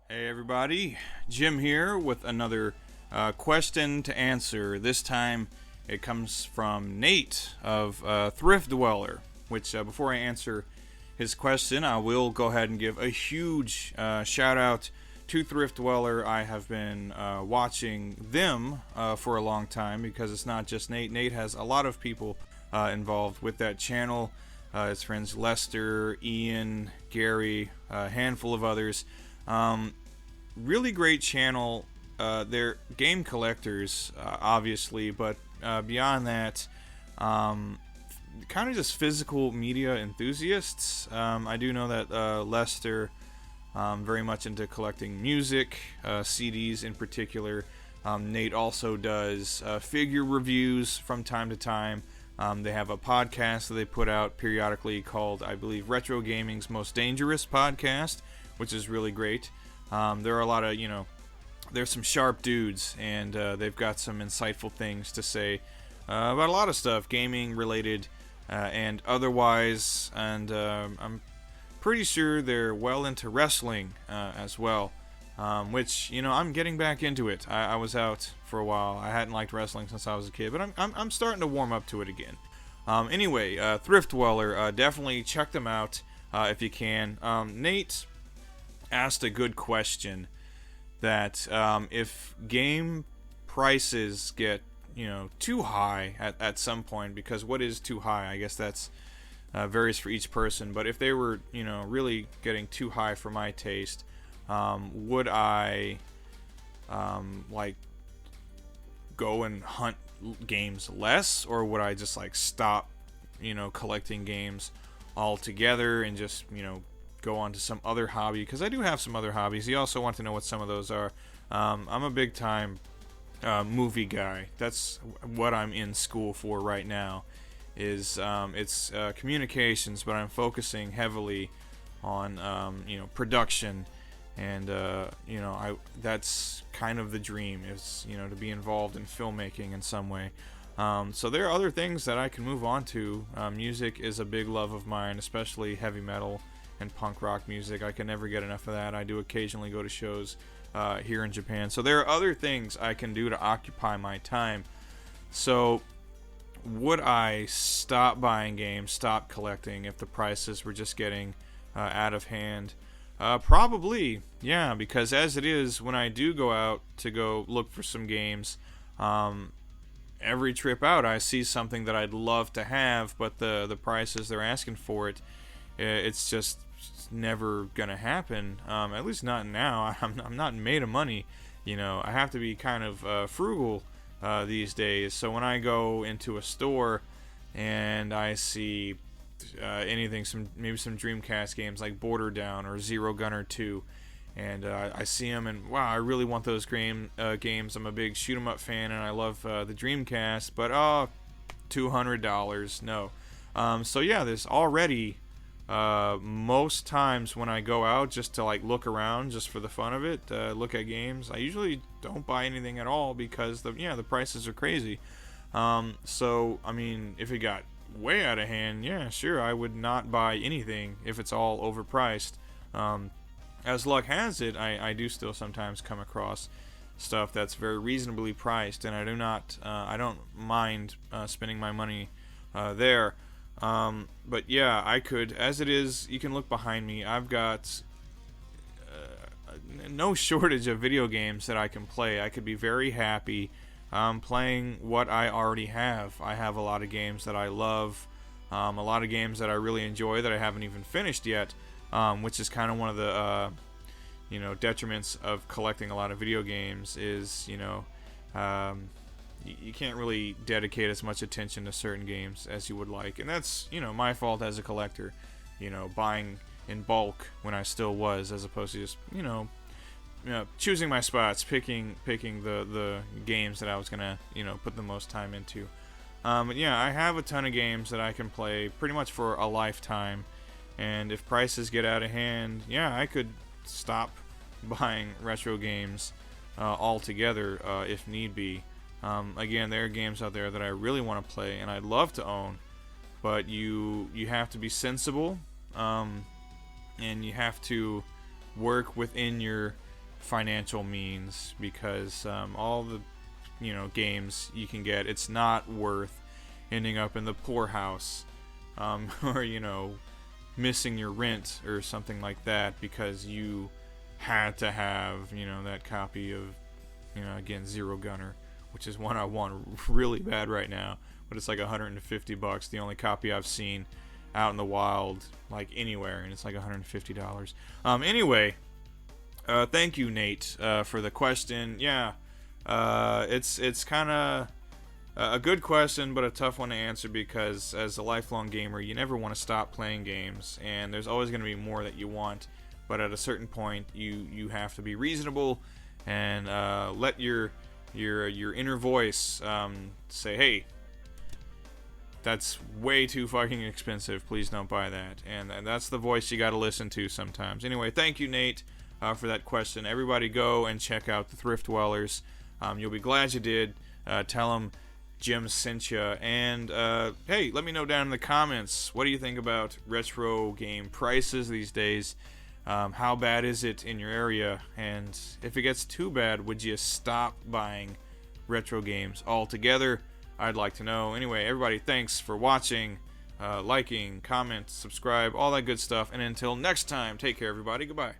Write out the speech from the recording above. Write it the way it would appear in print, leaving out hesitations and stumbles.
Hey everybody, Jim here with another question to answer. This time it comes from Nate of Thrift Dweller, which before I answer his question, I will go ahead and give a huge shout out to Thrift Dweller. I have been watching them for a long time because it's not just Nate. Nate has a lot of people involved with that channel. His friends Lester, Ian, Gary, a handful of others. Really great channel. They're game collectors, obviously, but beyond that, kind of just physical media enthusiasts. I do know that Lester very much into collecting music, CDs in particular. Nate also does figure reviews from time to time. They have a podcast that they put out periodically called, I believe, Retro Gaming's Most Dangerous Podcast, which is really great. There are a lot of, there's some sharp dudes, and they've got some insightful things to say about a lot of stuff, gaming related and otherwise. And I'm pretty sure they're well into wrestling as well, which, I'm getting back into it. I was out for a while. I hadn't liked wrestling since I was a kid, but I'm starting to warm up to it again. Anyway, Thrift Dweller, definitely check them out if you can. Nate asked a good question that if game prices get too high at some point, because what is too high, I guess that's varies for each person, but if they were really getting too high for my taste, would I go and hunt games less, or would I just stop collecting games altogether and just go on to some other hobby? Because I do have some other hobbies. You also want to know what some of those are. I'm a big time movie guy. That's what I'm in school for right now, is it's communications, but I'm focusing heavily on production, and that's kind of the dream, is to be involved in filmmaking in some way. So there are other things that I can move on to. Music is a big love of mine, especially heavy metal and punk rock music. I can never get enough of that. I do occasionally go to shows here in Japan. So there are other things I can do to occupy my time. So would I stop buying games, stop collecting if the prices were just getting out of hand? Probably, yeah, because as it is, when I do go out to go look for some games, every trip out I see something that I'd love to have, but the prices they're asking for it, it's just never gonna happen. At least not now. I'm not made of money. I have to be kind of frugal these days. So when I go into a store and I see anything, maybe some Dreamcast games like Border Down or Zero Gunner 2, and I see them and wow, I really want those games. I'm a big shoot 'em up fan, and I love the Dreamcast, but $200, no. So yeah, there's already most times when I go out just to look around just for the fun of it, look at games, I usually don't buy anything at all because the prices are crazy. So I mean, if it got way out of hand, yeah, sure, I would not buy anything if it's all overpriced. As luck has it, I do still sometimes come across stuff that's very reasonably priced, and I don't mind spending my money there. But yeah, I could, as it is, you can look behind me, I've got no shortage of video games that I can play. I could be very happy playing what I already have. I have a lot of games that I love, a lot of games that I really enjoy that I haven't even finished yet, which is kind of one of the detriments of collecting a lot of video games, is you can't really dedicate as much attention to certain games as you would like, and that's my fault as a collector, buying in bulk when I still was, as opposed to just choosing my spots, picking the games that I was gonna put the most time into. But yeah, I have a ton of games that I can play pretty much for a lifetime, and if prices get out of hand, yeah, I could stop buying retro games altogether if need be. Again, there are games out there that I really want to play and I'd love to own, but you have to be sensible, and you have to work within your financial means, because all the games you can get, it's not worth ending up in the poorhouse, or missing your rent or something like that because you had to have that copy of again Zero Gunner, which is one I want really bad right now, but it's like $150. The only copy I've seen out in the wild, like anywhere, and it's like $150. Anyway, thank you, Nate, for the question. Yeah, it's kind of a good question, but a tough one to answer, because as a lifelong gamer, you never want to stop playing games, and there's always going to be more that you want. But at a certain point, you have to be reasonable and let your inner voice say, "Hey, that's way too fucking expensive. Please don't buy that." And that's the voice you got to listen to sometimes. Anyway, thank you, Nate, for that question. Everybody, go and check out the Thrift Dwellers. You'll be glad you did. Tell them Jim sent you, and hey, let me know down in the comments, what do you think about retro game prices these days? How bad is it in your area? And if it gets too bad, would you stop buying retro games altogether? I'd like to know. Anyway, everybody, thanks for watching, liking, comment, subscribe, all that good stuff, and until next time, take care, everybody. Goodbye.